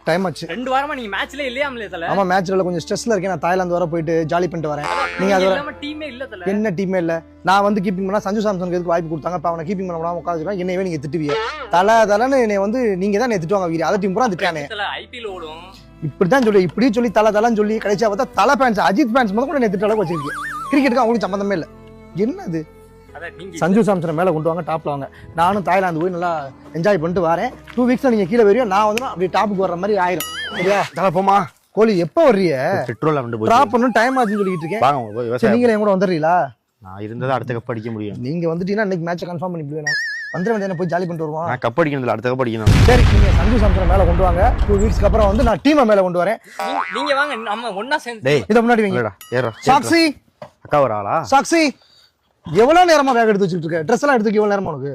Time ஆச்சு. 2 வாரமா நீங்க மேட்ச்ல இல்லையாம்ல தல? ஆமா மேட்ச்ல கொஞ்சம் ஸ்ட்ரெஸ்ல இருக்கேன். நான் தாய்லாந்து வர போயிட்டு ஜாலி பண்ணிட்டு வரேன். நீங்க அது இல்லாம டீமே இல்ல தல. என்ன டீமே இல்ல. நான் வந்து கீப்பிங் பண்ணா சஞ்சு சாம்சனுக்கு எதுக்கு வாய்ப்பு கொடுத்தாங்க? அப்ப அவனை கீப்பிங் பண்ண விடாம உட்காந்துருக்கான். என்னையவே நீங்க திட்டுவீங்க. தலன்னு என்னை வந்து நீங்க தான் திட்டுவாங்க. வீர அதர் டீம் பூரா திட்டானே. தல ஐபிஎல் ஓடும். இப்படிதான் சொல்லி இப்படி சொல்லி தலன்னு சொல்லி கடைசியா பார்த்தா தல ஃபேன்ஸ் அஜித் ஃபேன்ஸ் முதல்ல கூட என்னை திட்ட அளவுக்கு வச்சிருக்கீங்க. கிரிக்கெட்டுக்கு அவங்களுக்கு சம்பந்தமே இல்ல. என்னது சஞ்சு சாம்சனை மேல கொண்டு வாங்க, டாப்ல வாங்க. நானும் தாய்லாந்து போய் நல்லா என்ஜாய் பண்ணிட்டு வரேன். 2 வீக்ஸ்ல நீங்க கீழே வரையும், நான் வந்து அப்படியே டாப்புக்கு வர்ற மாதிரி ஆயிரும். சரியா? தலை போமா. கோலி எப்ப வர்றீங்க? பெட்ரோல் வந்து டிராப் பண்ணனும், டைம் ஆச்சுன்னு சொல்லிட்டு இருக்கேன். நீங்களே என் கூட வந்துடுறீங்களா? நான் இருந்தது அடுத்த கப் அடிக்க முடியும். நீங்க வந்துட்டீங்கன்னா இன்னைக்கு மேட்சை கன்ஃபார்ம் பண்ணி போயிடலாம். வந்து போய் ஜாலி பண்ணிட்டு வருவோம். நான் கப் அடிக்கணும்ல, அடுத்த கப் அடிக்கணும். சரி, நீங்க சஞ்சு சாம்சனை மேல கொண்டு வாங்க. 2 வீக்ஸ்க்கு அப்புறம் வந்து நான் டீமை மேல கொண்டு வரேன். நீங்க வாங்க, நம்ம ஒண்ணா சேர்ந்து. டேய் இத முன்னாடி வைங்க. ஏறா சாக்ஸி அக்கா ஒரு ஆளா? சாக்ஸி எவ்வளவு நேரமா பேக் எடுத்து வச்சிட்டு இருக்க? ட்ரெஸ் எல்லாம் எடுத்துக்க எவ்வளவு நேரமா உனக்கு?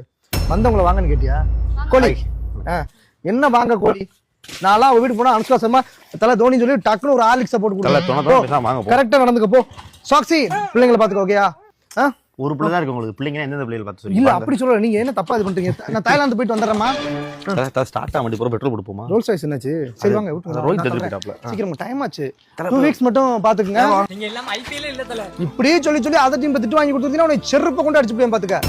வந்தவங்கள வாங்கன்னு கேட்டியா? கோலி என்ன வாங்க கோலி? நான்லாம் வீட்டுக்கு போனா அனுஷ்கா சர்மா தலை தோனி சொல்லி டக்குனு ஒரு ஆலிக்ஸ போட்டு கொடுத்து கரெக்டா நடந்துக்க போ. சாக்ஸி பிள்ளைங்களை பாத்துக்க. ஓகேயா? ஒரு பிள்ளை தான் இருக்கு உங்களுக்கு. பிள்ளைங்க எந்தெந்த பிள்ளைகளை பார்த்து சொல்லி இல்ல அப்படி சொல்லல. நீங்க என்ன தப்பா இது பண்றீங்க? நான் தாய்லாந்து போயிட்டு வந்துடுறேமா. ஸ்டார்ட் ஆக போற பெட்ரோல் கொடுப்போமா? ரோல்ஸ் ராய்ஸ் என்னாச்சு? சரி வாங்க விட்டுங்க. ரோஹித் எடுத்துட்டாப்ல. சீக்கிரம் டைம் ஆச்சு. 2 வீக்ஸ் மட்டும் பாத்துக்கங்க. நீங்க எல்லாம் ஐபிஎல் இல்ல தல. இப்படியே சொல்லி அதர் டீம் திட்டு வாங்கி கொடுத்தீங்கன்னா உன்னை செருப்ப கொண்டு அடிச்சு போய் பாத்துக்க.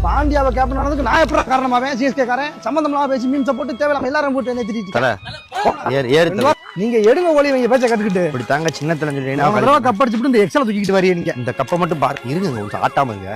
பாண்டியாவை கேப்டன் ஆனதுக்கு நான் எப்படி காரணமாவேன்? சிஎஸ்கே காரன் சம்பந்தமா பேசி மீம்ஸ் போட்டு தேவையில்லாம எல்லாரும் போட்டு என்ன திட்டிட்டு நீங்க எடுங்க ஓலி வைங்க பேச்ச கட்டுக்கிட்டு. இப்படி தாங்க சின்னத்துல சொல்லி கப் அடிச்சுட்டு இந்த எக்ஸல தூக்கிட்டு வரியே நீங்க. இந்த கப்பை மட்டும் பாரு. இருங்க ஆட்டாம இருங்க.